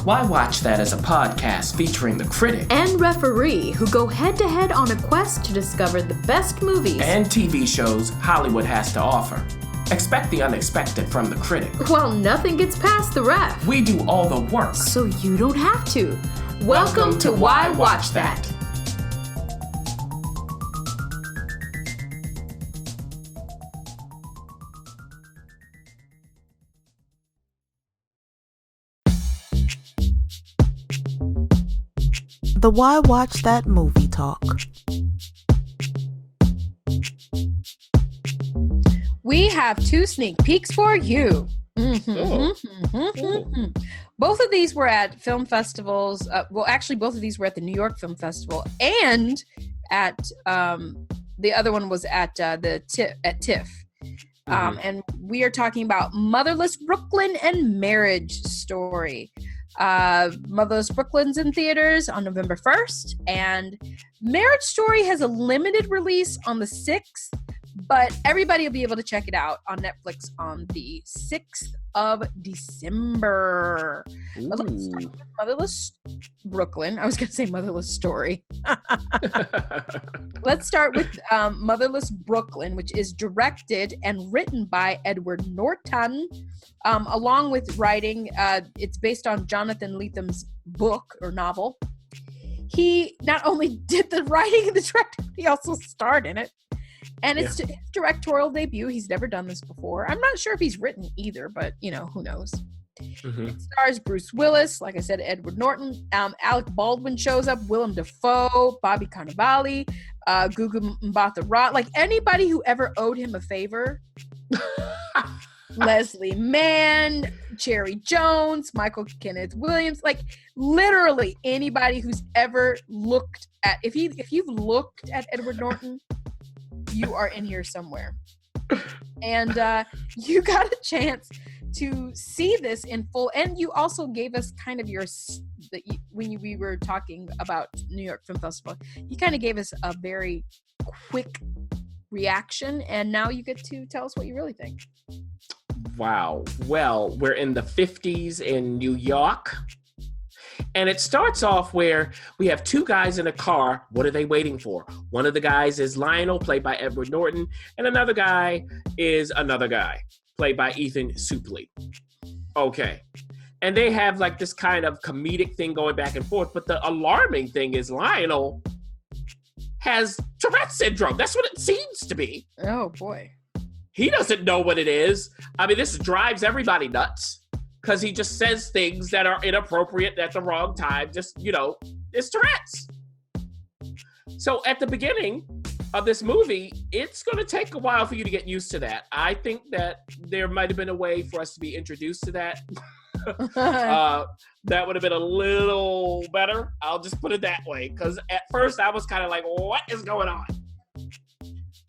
Why Watch That is a podcast featuring the critic and referee who go head-to-head on a quest to discover the best movies and TV shows Hollywood has to offer. Expect the unexpected from the critic. Well, nothing gets past the ref. We do all the work, so you don't have to. Welcome to Why Watch That. The Why Watch That movie talk. We have 2 sneak peeks for you. Both of these were at film festivals. Both of these were at the New York Film Festival, and at the other one was at TIFF. And we are talking about Motherless Brooklyn and Marriage Story. Motherless Brooklyn's in theaters on November 1st, and Marriage Story has a limited release on the 6th, but everybody will be able to check it out on Netflix on the 6th of December. But let's start with Motherless Brooklyn. I was going to say Motherless Story. Let's start with Motherless Brooklyn, which is directed and written by Edward Norton, along with writing. It's based on Jonathan Lethem's book or novel. He not only did the writing and the directing, he also starred in it. And it's his directorial debut. He's never done this before. I'm not sure if he's written either, but, who knows. It stars Bruce Willis, like I said, Edward Norton. Alec Baldwin shows up, Willem Dafoe, Bobby Cannavale, Gugu Mbatha-Raw. Like anybody who ever owed him a favor. Leslie Mann, Cherry Jones, Michael Kenneth Williams. Like literally anybody who's ever looked at, if you've looked at Edward Norton, you are in here somewhere. And you got a chance to see this in full. And you also gave us kind of when we were talking about New York Film Festival, you kind of gave us a very quick reaction. And now you get to tell us what you really think. Wow. Well, we're in the 50s in New York. And it starts off where we have 2 guys in a car. What are they waiting for? One of the guys is Lionel, played by Edward Norton, and another guy is another guy, played by Ethan Suplee. Okay. And they have like this kind of comedic thing going back and forth, but the alarming thing is Lionel has Tourette syndrome. That's what it seems to be. Oh, boy. He doesn't know what it is. I mean, this drives everybody nuts. Because he just says things that are inappropriate at the wrong time. Just, it's Tourette's. So at the beginning of this movie, it's going to take a while for you to get used to that. I think that there might have been a way for us to be introduced to that. That would have been a little better. I'll just put it that way. Because at first I was kind of like, what is going on?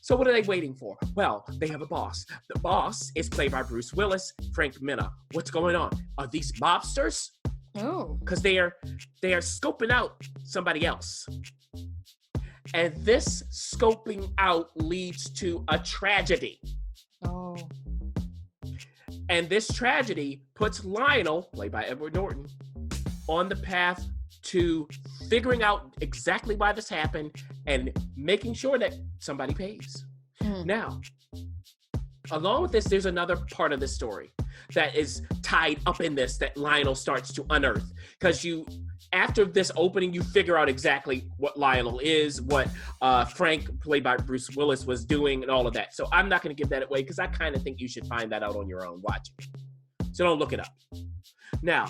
So what are they waiting for? Well, they have a boss. The boss is played by Bruce Willis, Frank Minna. What's going on? Are these mobsters? Oh. Because they are scoping out somebody else. And this scoping out leads to a tragedy. Oh. And this tragedy puts Lionel, played by Edward Norton, on the path to figuring out exactly why this happened and making sure that somebody pays. Now, along with this, there's another part of the story that is tied up in this that Lionel starts to unearth. Because after this opening, you figure out exactly what Lionel is, what Frank, played by Bruce Willis, was doing, and all of that. So I'm not going to give that away because I kind of think you should find that out on your own watching. So don't look it up. Now,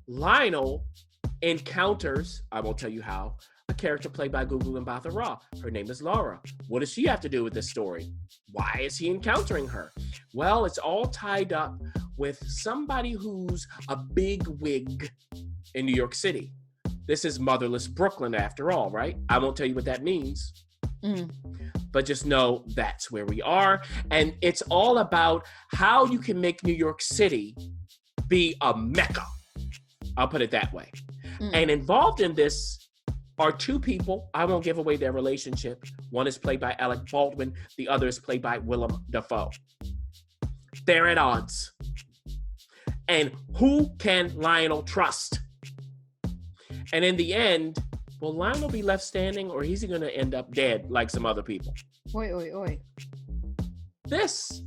Lionel encounters, I won't tell you how, a character played by Gugu Mbatha-Raw. Her name is Laura. What does she have to do with this story? Why is he encountering her? Well, it's all tied up with somebody who's a big wig in New York City. This is Motherless Brooklyn after all, right? I won't tell you what that means. But just know that's where we are. And it's all about how you can make New York City be a mecca. I'll put it that way. And involved in this are 2 people. I won't give away their relationship. One is played by Alec Baldwin. The other is played by Willem Dafoe. They're at odds. And who can Lionel trust? And in the end, will Lionel be left standing, or is he going to end up dead like some other people? Oi, oi, oi. That's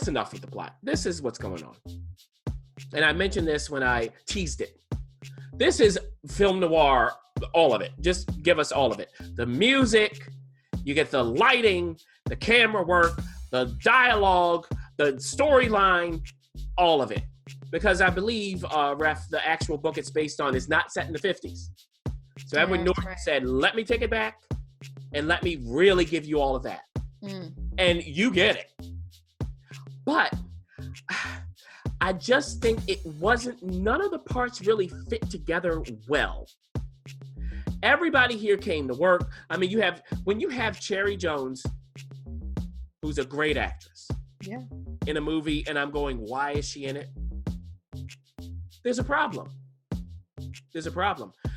enough with the plot. This is what's going on. And I mentioned this when I teased it. This is film noir, all of it. Just give us all of it. The music, you get the lighting, the camera work, the dialogue, the storyline, all of it. Because I believe, Ref, the actual book it's based on is not set in the 50s. So Edward Norton said, let me take it back and let me really give you all of that. And you get it. But I just think none of the parts really fit together well. Everybody here came to work. I mean, when you have Cherry Jones, who's a great actress, in a movie, and I'm going, why is she in it? There's a problem.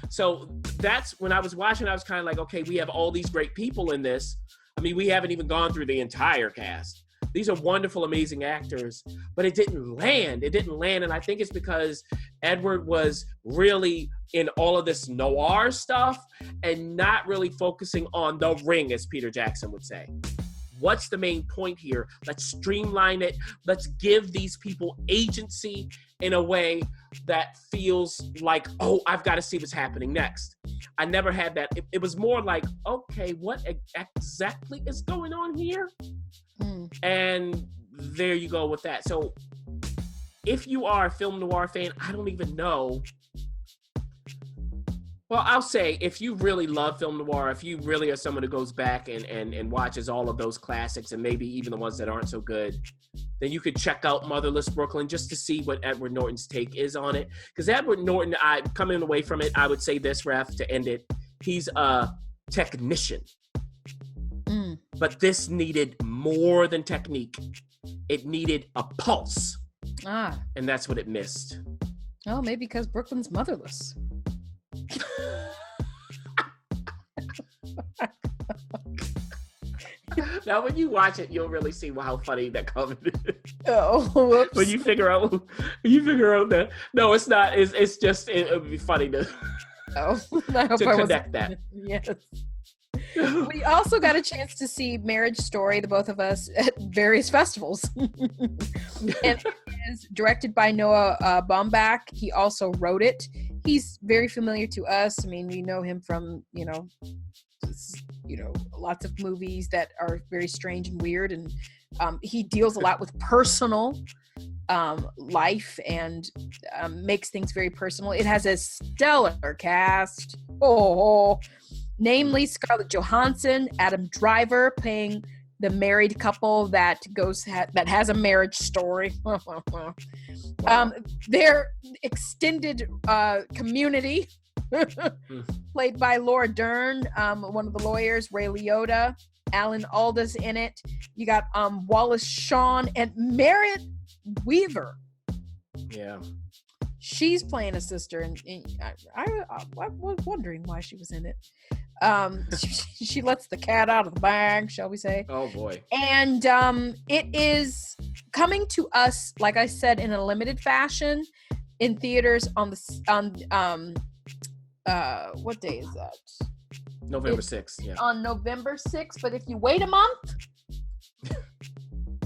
So that's when I was watching, I was kind of like, okay, we have all these great people in this. I mean, we haven't even gone through the entire cast. These are wonderful, amazing actors, but it didn't land. And I think it's because Edward was really in all of this noir stuff and not really focusing on the ring, as Peter Jackson would say. What's the main point here? Let's streamline it. Let's give these people agency in a way that feels like, oh, I've got to see what's happening next. I never had that. It was more like, okay, what exactly is going on here? And there you go with that. So if you are a film noir fan, I don't even know. Well, I'll say, if you really love film noir, if you really are someone who goes back and watches all of those classics and maybe even the ones that aren't so good, then you could check out Motherless Brooklyn just to see what Edward Norton's take is on it. Because Edward Norton, coming away from it, I would say this, Ref, to end it, he's a technician. But this needed more than technique. It needed a pulse. And that's what it missed. Oh, maybe because Brooklyn's motherless. Now, when you watch it, you'll really see how funny that comment is. Oh, whoops. When you figure out that. No, it's not. It's just, it would be funny to connect that. Yes. We also got a chance to see Marriage Story, the both of us, at various festivals. And it is directed by Noah Baumbach. He also wrote it. He's very familiar to us. I mean, we know him from, lots of movies that are very strange and weird. And he deals a lot with personal life and makes things very personal. It has a stellar cast. Namely Scarlett Johansson, Adam Driver playing the married couple that has a marriage story. Their extended community, played by Laura Dern, one of the lawyers, Ray Liotta, Alan Alda's in it. You got Wallace Shawn and Merritt Weaver. Yeah. She's playing a sister, and I was wondering why she was in it. She lets the cat out of the bag, shall we say? Oh boy! And it is coming to us, like I said, in a limited fashion in theaters on what day is that? November 6th. Yeah. On November 6th, but if you wait a month,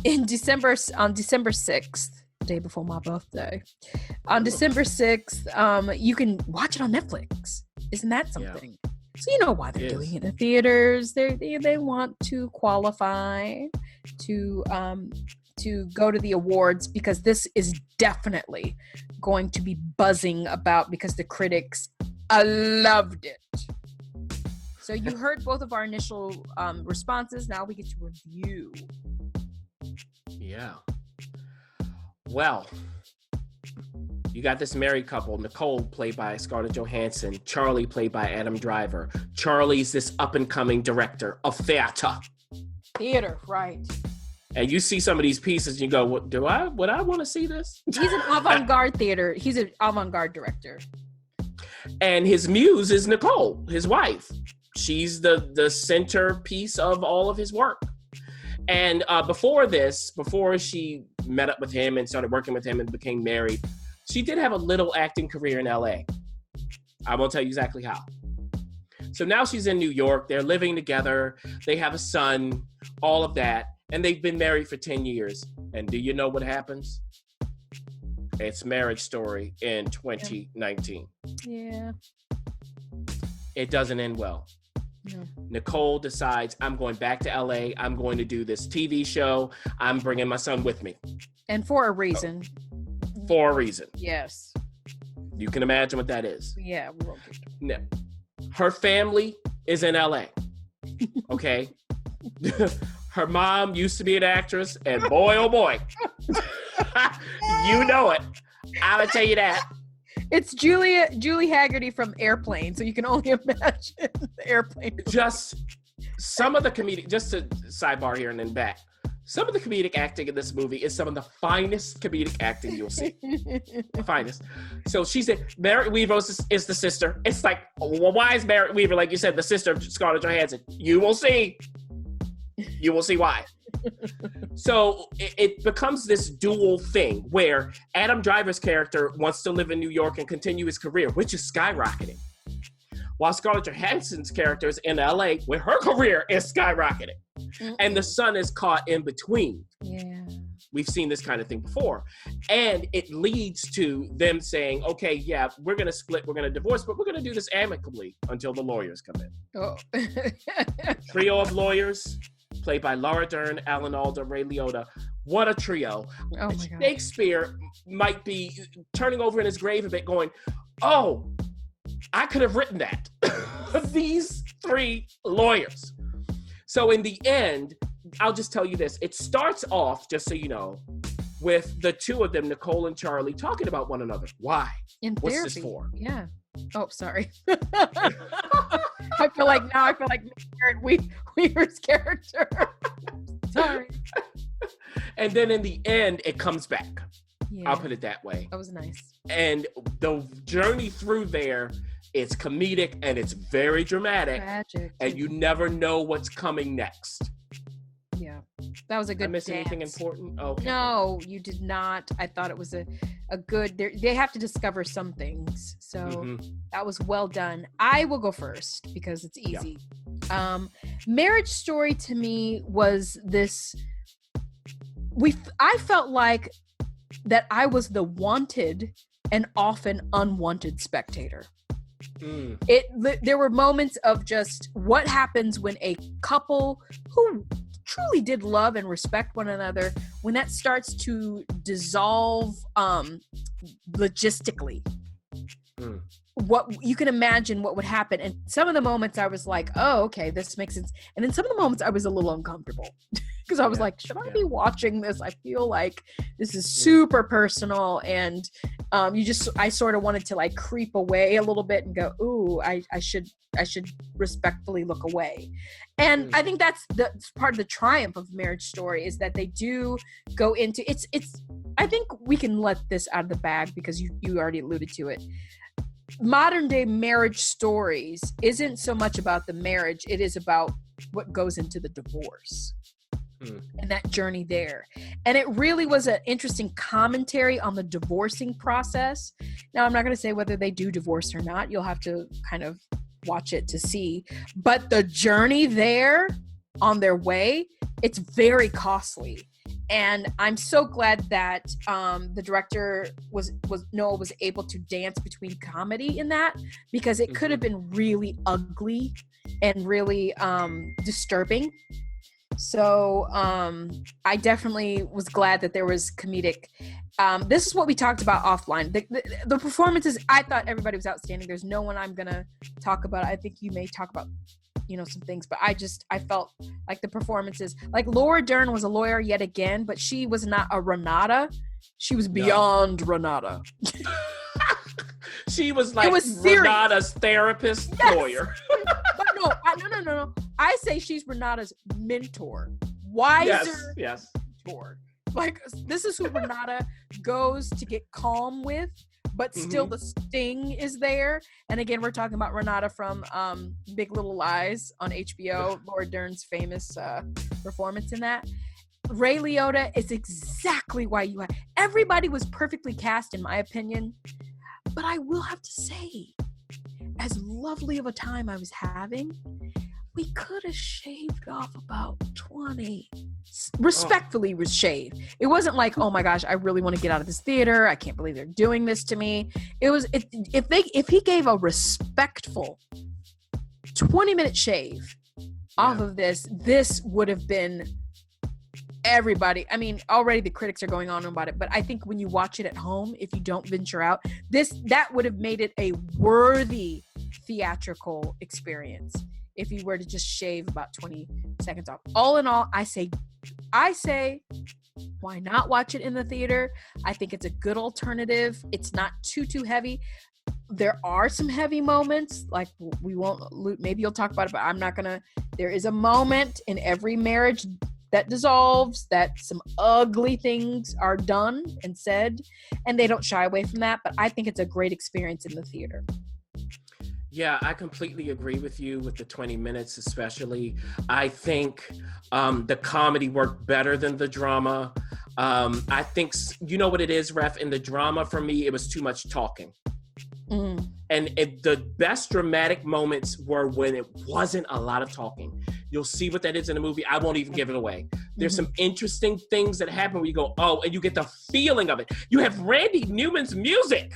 on December 6th. Day before my birthday, on December 6th, you can watch it on Netflix. Isn't that something? Yeah. So you know why they're doing it in the theaters. They want to qualify to go to the awards, because this is definitely going to be buzzing about, because the critics loved it. So you heard both of our initial responses. Now we get to review. Yeah. Well, you got this married couple, Nicole, played by Scarlett Johansson, Charlie, played by Adam Driver. Charlie's this up-and-coming director of theater. Theater, right. And you see some of these pieces and you go, would I want to see this? He's an avant-garde theater. He's an avant-garde director. And his muse is Nicole, his wife. She's the centerpiece of all of his work. And before she met up with him and started working with him and became married, She did have a little acting career in LA. I won't tell you exactly how. So now she's in New York. They're living together. They have a son, all of that. And they've been married for 10 years. And do you know what happens? It's Marriage Story in 2019. Yeah. It doesn't end well. No. Nicole decides, I'm going back to LA. I'm going to do this TV show. I'm bringing my son with me. And for a reason. For a reason. Yes. You can imagine what that is. Yeah. We won't get to it. No. Her family is in LA. Okay? Her mom used to be an actress, and boy, oh boy. You know it. I'm going to tell you that. It's Julie Haggerty from Airplane, so you can only imagine the Airplane. Just some of the comedic, just to sidebar here and then back. Some of the comedic acting in this movie is some of the finest comedic acting you'll see. Finest. So she's in, Merritt Weaver is the sister. It's like, well, why is Merritt Weaver, like you said, the sister of Scarlett Johansson? You will see. You will see why. So it becomes this dual thing where Adam Driver's character wants to live in New York and continue his career, which is skyrocketing. While Scarlett Johansson's character is in LA, where her career is skyrocketing. And the son is caught in between. Yeah. We've seen this kind of thing before. And it leads to them saying, okay, yeah, we're going to split, we're going to divorce, but we're going to do this amicably until the lawyers come in. Oh. Trio of lawyers, played by Laura Dern, Alan Alda, Ray Liotta. What a trio. Oh my God. Shakespeare might be turning over in his grave a bit going, oh, I could have written that. These three lawyers. So in the end, I'll just tell you this. It starts off, just so you know, with the two of them, Nicole and Charlie, talking about one another. Why? In What's therapy. this for? Yeah. Oh, sorry. I feel like Merritt Weaver's character. Sorry. And then in the end, it comes back. Yeah. I'll put it that way. That was nice. And the journey through there, it's comedic and it's very dramatic. Tragic. And you never know what's coming next. Yeah. That was a good Did I miss dance. anything important? Okay. No, you did not. I thought it was a good, they have to discover some things. So that was well done. I will go first because it's easy. Yeah. Marriage Story to me was this, I felt like that I was the wanted and often unwanted spectator. There were moments of just what happens when a couple who truly did love and respect one another, when that starts to dissolve logistically. What you can imagine what would happen. And some of the moments I was like, oh, okay, this makes sense. And then some of the moments I was a little uncomfortable because I was like, should I be watching this? I feel like this is super personal. And I sort of wanted to like creep away a little bit and go, ooh, I should respectfully look away. And I think that's part of the triumph of Marriage Story is that they do go into it's I think we can let this out of the bag because you already alluded to it. Modern day marriage stories isn't so much about the marriage, it is about what goes into the divorce and that journey there. And it really was an interesting commentary on the divorcing process. Now, I'm not going to say whether they do divorce or not. You'll have to kind of watch it to see. But the journey there on their way, it's very costly. And I'm so glad that the director Noah was able to dance between comedy in that, because it could have been really ugly and really disturbing. So I definitely was glad that there was comedic. This is what we talked about offline. The performances, I thought everybody was outstanding. There's no one I'm gonna talk about. I think you may talk about some things, but I felt like the performances, like Laura Dern was a lawyer yet again, but she was not a Renata. She was beyond Renata. She was like Renata's therapist lawyer. But no. I say she's Renata's mentor. Wiser yes. mentor. Like, this is who Renata goes to get calm with, but still the sting is there. And again, we're talking about Renata from Big Little Lies on HBO, Laura Dern's famous performance in that. Ray Liotta is exactly why everybody was perfectly cast, in my opinion. But I will have to say, as lovely of a time I was having, we could have shaved off about 20. Respectfully was shaved. It wasn't like, oh my gosh, I really want to get out of this theater. I can't believe they're doing this to me. It was, if he gave a respectful 20-minute shave off of this would have been everybody. I mean, already the critics are going on about it, but I think when you watch it at home, if you don't venture out, that would have made it a worthy theatrical experience if you were to just shave about 20 seconds off. All in all, I say, why not watch it in the theater? I think it's a good alternative. It's not too heavy. There are some heavy moments, like we won't, maybe you'll talk about it, but I'm not gonna. There is a moment in every marriage that dissolves that some ugly things are done and said, and they don't shy away from that. But I think it's a great experience in the theater. Yeah, I completely agree with you with the 20 minutes, especially. I think the comedy worked better than the drama. I think, you know what it is, Ref? In the drama, for me, it was too much talking. Mm. And the best dramatic moments were when it wasn't a lot of talking. You'll see what that is in the movie. I won't even give it away. There's some interesting things that happen where you go, oh, and you get the feeling of it. You have Randy Newman's music.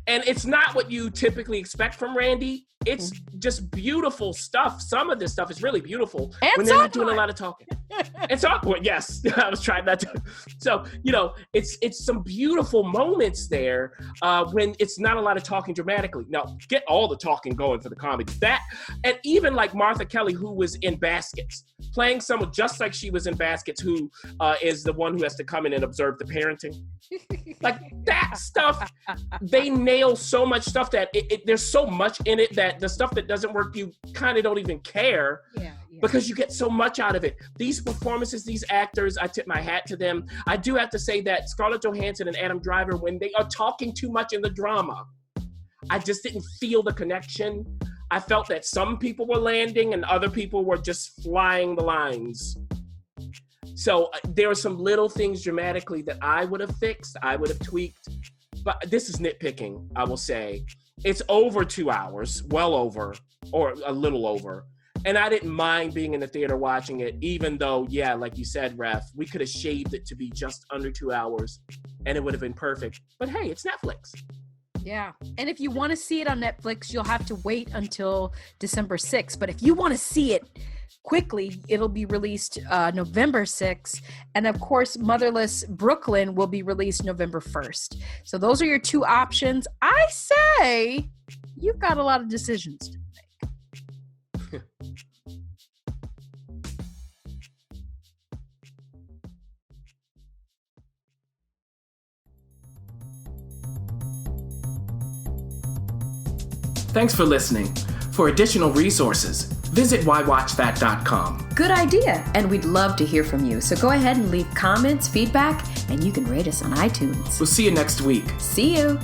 And it's not what you typically expect from Randy. It's just beautiful stuff. Some of this stuff is really beautiful and when they're not doing a lot of talking. It's awkward, yes. I was trying not to. So, you know, it's some beautiful moments there when it's not a lot of talking dramatically. Now, get all the talking going for the comedy. That, and even like Martha Kelly, who was in Baskets, playing someone just like she was in Baskets, who is the one who has to come in and observe the parenting. Like that stuff, they nail so much stuff that there's so much in it that the stuff that doesn't work, you kind of don't even care because you get so much out of it. These performances, these actors, I tip my hat to them. I do have to say that Scarlett Johansson and Adam Driver, when they are talking too much in the drama, I just didn't feel the connection. I felt that some people were landing and other people were just flying the lines. So there are some little things dramatically that I would have fixed, I would have tweaked, but this is nitpicking, I will say. It's over 2 hours, well over, or a little over. And I didn't mind being in the theater watching it, even though, yeah, like you said, Ref, we could have shaved it to be just under 2 hours and it would have been perfect. But hey, it's Netflix. Yeah. And if you want to see it on Netflix, you'll have to wait until December 6th. But if you want to see it quickly, it'll be released November 6th. And of course, Motherless Brooklyn will be released November 1st. So those are your two options. I say you've got a lot of decisions to make. Thanks for listening. For additional resources, visit WhyWatchThat.com. Good idea, and we'd love to hear from you. So go ahead and leave comments, feedback, and you can rate us on iTunes. We'll see you next week. See you.